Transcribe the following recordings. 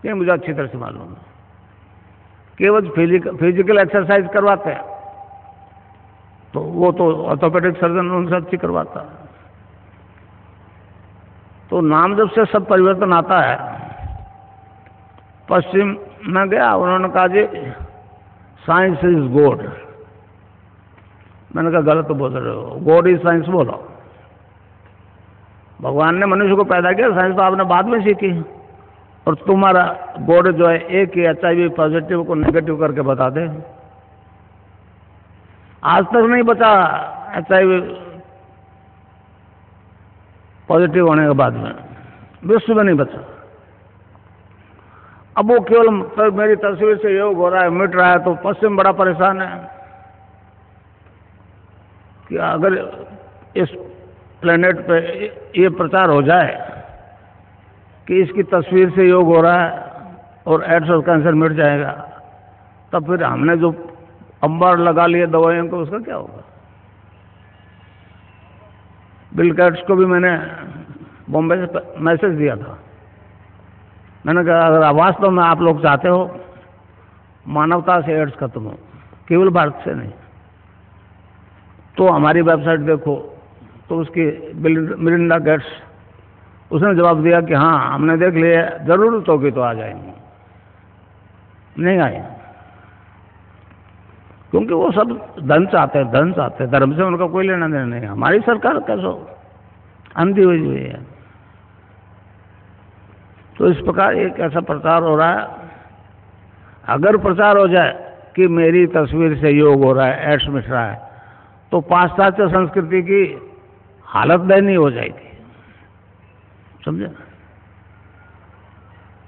कि मुझे अच्छी तरह से मालूम है। केवल फिजिकल एक्सरसाइज करवाते हैं तो वो तो ऑर्थोपेडिक सर्जन उनसे अच्छी करवाता है। तो नाम जब से सब परिवर्तन आता है। पश्चिम में गया, उन्होंने कहा जी साइंस इज गॉड। मैंने कहा गलत बोल रहे हो, गॉड इज साइंस बोलो। भगवान ने मनुष्य को पैदा किया, साइंस तो आपने बाद में सीखी, और तुम्हारा गॉड जो है एक ही HIV पॉजिटिव को नेगेटिव करके बता दे। आज तक नहीं बचा HIV पॉजिटिव होने के बाद में, विश्व में नहीं बचा। अब वो केवल तो मेरी तस्वीर से योग हो रहा है, मिट रहा है, तो पश्चिम बड़ा परेशान है कि अगर इस प्लेनेट पे ये प्रचार हो जाए कि इसकी तस्वीर से योग हो रहा है और एड्स और कैंसर मिट जाएगा, तब फिर हमने जो अंबार लगा लिए दवाइयों को, उसका क्या होगा। बिल गेट्स को भी मैंने बॉम्बे से मैसेज दिया था। मैंने कहा अगर वास्तव में आप लोग चाहते हो मानवता से एड्स खत्म हो, केवल भारत से नहीं, तो हमारी वेबसाइट देखो। तो उसकी मिलिंडा गेट्स, उसने जवाब दिया कि हाँ हमने देख लिया, जरूरत होगी तो आ जाएंगे। नहीं आए, क्योंकि वो सब धन चाहते हैं, धन चाहते हैं, धर्म से उनका कोई लेना देना नहीं। हमारी सरकार कैसो अंधी हुई है। तो इस प्रकार एक ऐसा प्रचार हो रहा है। अगर प्रचार हो जाए कि मेरी तस्वीर से योग हो रहा है, एड्स मिट रहा है, तो पाश्चात्य संस्कृति की हालत दयनीय हो जाएगी, समझे।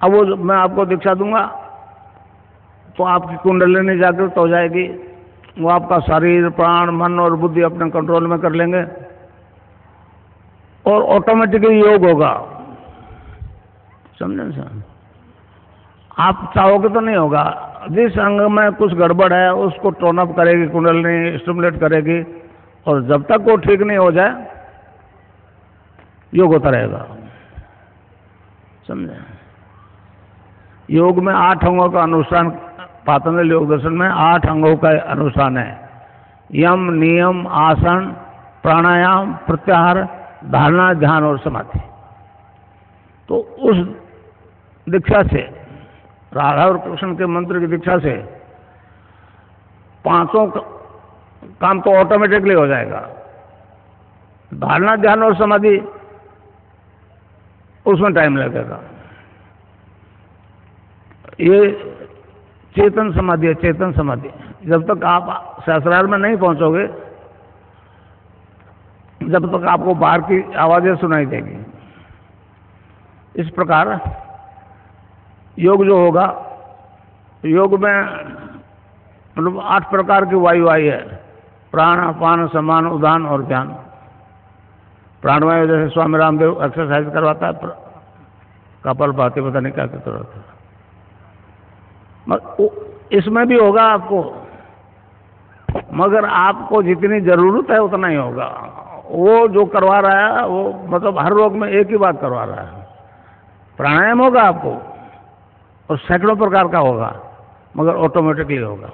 अब वो मैं आपको दीक्षा दूंगा तो आपकी कुंडलिनी जागृत हो जाएगी, वो आपका शरीर, प्राण, मन और बुद्धि अपने कंट्रोल में कर लेंगे और ऑटोमेटिकली योग होगा, समझे सर। आप चाहोगे तो नहीं होगा। जिस अंग में कुछ गड़बड़ है उसको टोन अप करेगी कुंडलिनी, स्टिमुलेट करेगी, और जब तक वो ठीक नहीं हो जाए योग होता रहेगा, समझे। योग में 8 अंगों का अनुष्ठान, पातंजलि योग दर्शन में 8 अंगों का अनुष्ठान है। यम, नियम, आसन, प्राणायाम, प्रत्याहार, धारणा, ध्यान और समाधि। तो उस दीक्षा से, राधा और कृष्ण के मंत्र की दीक्षा से 5 काम तो ऑटोमेटिकली हो जाएगा। धारणा, ध्यान और समाधि, उसमें टाइम लगेगा। ये चेतन समाधि है, चेतन समाधि। जब तक आप सहस्रार में नहीं पहुंचोगे, जब तक आपको बाहर की आवाजें सुनाई देगी। इस प्रकार योग जो होगा, योग में मतलब 8 प्रकार की वायु आई है। प्राण, अपान, समान, उदान और ध्यान। प्राणवायु जैसे स्वामी रामदेव एक्सरसाइज करवाता है, कपाल भाती, पता नहीं क्या कहते रहता है, इसमें भी होगा आपको, मगर आपको जितनी जरूरत है उतना ही होगा। वो जो करवा रहा है वो मतलब हर रोग में एक ही बात करवा रहा है। प्राणायाम होगा आपको और सैकड़ों प्रकार का होगा, मगर ऑटोमेटिकली होगा।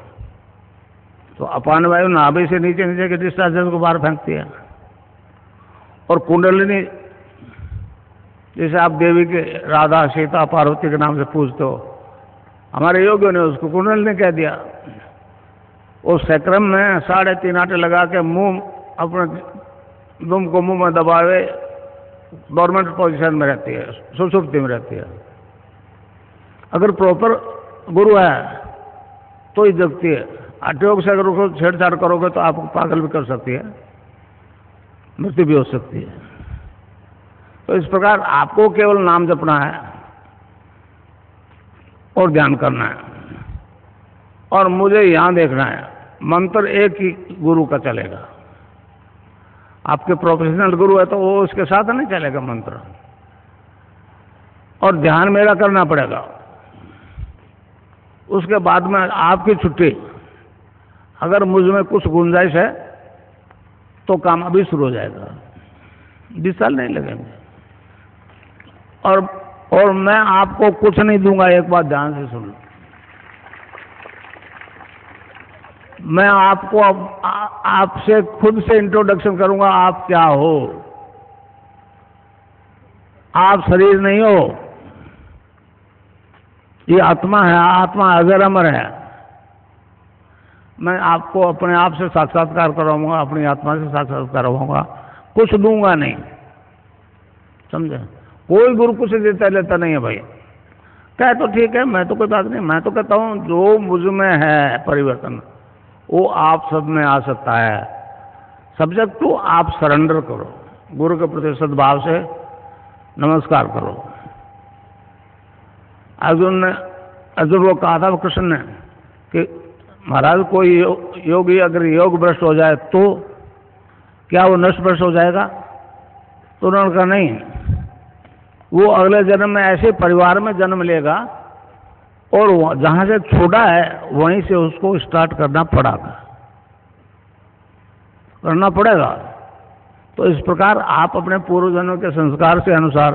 तो अपान वायु नाभि से नीचे नीचे के डिस्चार्जेस को बाहर फेंकती है, और कुंडलिनी जैसे आप देवी के राधा, सीता, पार्वती के नाम से पूजते हो, हमारे योगियों ने उसको कुंडलिनी कह दिया। उस सैक्रम में 3.5 आटे लगा के मुंह, अपने दुम को मुंह में दबावे, डोरमेंट पोजीशन में रहती है, सुसुप्ति में रहती है। अगर प्रॉपर गुरु है तो ही जगती है। हठयोग से अगर उसको छेड़छाड़ करोगे तो आपको पागल भी कर सकती है, मृत्यु भी हो सकती है। तो इस प्रकार आपको केवल नाम जपना है और ध्यान करना है, और मुझे यहां देखना है। मंत्र एक ही गुरु का चलेगा। आपके प्रोफेशनल गुरु है तो वो उसके साथ नहीं चलेगा मंत्र, और ध्यान मेरा करना पड़ेगा। उसके बाद में आपकी छुट्टी। अगर मुझ में कुछ गुंजाइश है तो काम अभी शुरू हो जाएगा, 20 साल नहीं लगेंगे। और और मैं आपको कुछ नहीं दूंगा। एक बात ध्यान से सुन, मैं आपको आपसे खुद से इंट्रोडक्शन करूंगा। आप क्या हो? आप शरीर नहीं हो, ये आत्मा है। आत्मा अजर अमर है। मैं आपको अपने आप से साक्षात्कार करवाऊंगा, अपनी आत्मा से साक्षात्कार करवाऊंगा, कुछ दूंगा नहीं, समझे? कोई गुरु कुछ देता लेता नहीं है भाई। कहे तो ठीक है, मैं तो कोई बात नहीं। मैं तो कहता हूं जो मुझ में है परिवर्तन, वो आप सब में आ सकता है। सब्जेक्ट टू आप सरेंडर करो, गुरु के प्रति सद्भाव से नमस्कार करो। अर्जुन को कहा था कृष्ण ने कि महाराज कोई योगी अगर योग भ्रष्ट हो जाए तो क्या वो नष्ट भ्रष्ट हो जाएगा? तो उन्होंने कहा नहीं, वो अगले जन्म में ऐसे परिवार में जन्म लेगा और जहां से छोड़ा है वहीं से उसको स्टार्ट करना पड़ेगा। तो इस प्रकार आप अपने पूर्व जन्म के संस्कार के अनुसार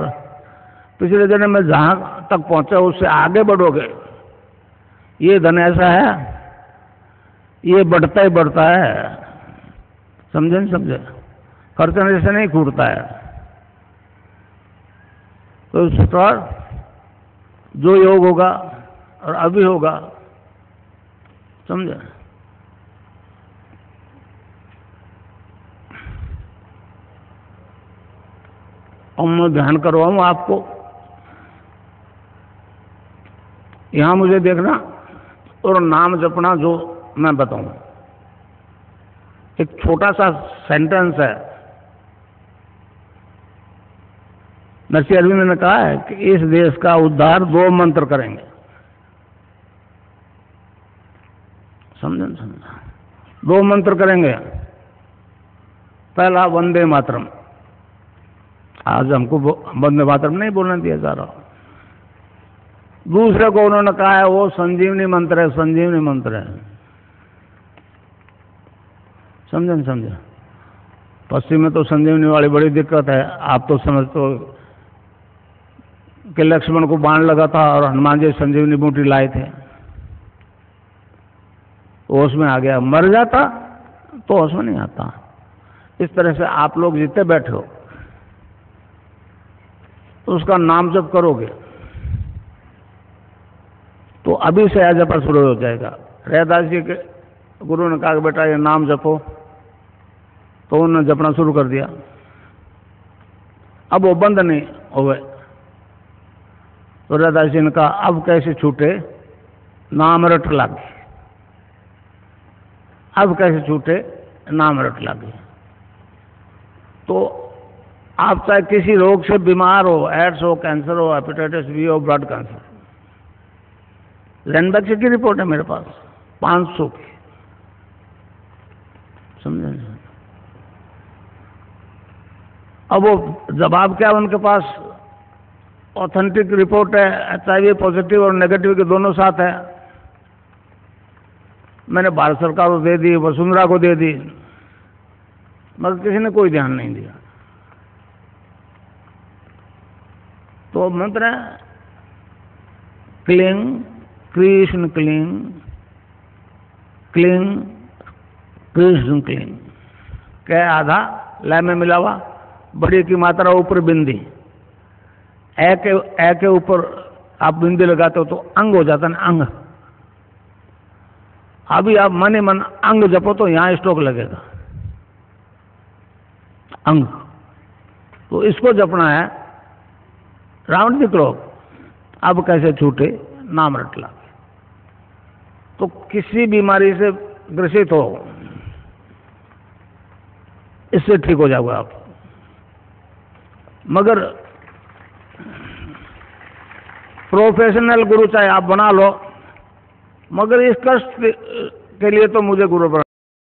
पिछले जन्म में जहां तक पहुंचे उससे आगे बढ़ोगे। ये धन ऐसा है, ये बढ़ता ही बढ़ता है, समझे नहीं समझे? खर्चने से नहीं छूटता है। तो इस प्रकार जो योग होगा और अभी होगा, समझे? और मैं ध्यान करवाऊं आपको। यहां मुझे देखना और नाम जपना जो मैं बताऊं। एक छोटा सा सेंटेंस है। नरसिंह अरविंद ने कहा है कि इस देश का उद्धार 2 मंत्र करेंगे। समझे? 2 मंत्र करेंगे। पहला वंदे मातरम। आज हमको वंदे मातरम नहीं बोलने दिया जा रहा। दूसरे को उन्होंने कहा है वो संजीवनी मंत्र है, संजीवनी मंत्र है। समझे? पश्चिम में तो संजीवनी वाली बड़ी दिक्कत है। आप तो समझते हो कि लक्ष्मण को बाण लगा था और हनुमान जी संजीवनी बूटी लाए थे, होश में आ गया। मर जाता तो होश में नहीं आता। इस तरह से आप लोग जितने बैठे हो तो उसका नाम जप करोगे तो अभी से आ जपा शुरू हो जाएगा। रैदास जी के गुरु ने कहा कि बेटा ये नाम जपो, तो उन्होंने जपना शुरू कर दिया। अब वो बंद नहीं हो गए। तो रैदास जी ने कहा अब कैसे छूटे? नाम रट लागे। अब कैसे छूटे? नाम रट लागे। तो आप चाहे किसी रोग से बीमार हो, एड्स हो, कैंसर हो, हेपेटाइटिस बी हो, ब्लड कैंसर, लैंडबैक्स की रिपोर्ट है मेरे पास 500 की। समझे? अब वो जवाब क्या, उनके पास ऑथेंटिक रिपोर्ट है, HIV पॉजिटिव और नेगेटिव के दोनों साथ है। मैंने भारत सरकार को दे दी, वसुंधरा को दे दी, मगर किसी ने कोई ध्यान नहीं दिया। तो मंत्र है क्लीं कृष्ण क्लीं, क्लीं कृष्ण क्लीं। क्या आधा लय में मिला हुआ, बड़ी की मात्रा ऊपर बिंदी, ए के ऊपर आप बिंदी लगाते हो तो अंग हो जाता है ना, अंग। अभी आप मन ही मन अंग जपो तो यहां स्ट्रोक लगेगा, अंग। तो इसको जपना है राउंड द क्लॉक। अब कैसे छूटे? नाम रट ला। तो किसी बीमारी से ग्रसित हो, इससे ठीक हो जाओगे आप। मगर प्रोफेशनल गुरु चाहे आप बना लो, मगर इस कष्ट के लिए तो मुझे गुरु बना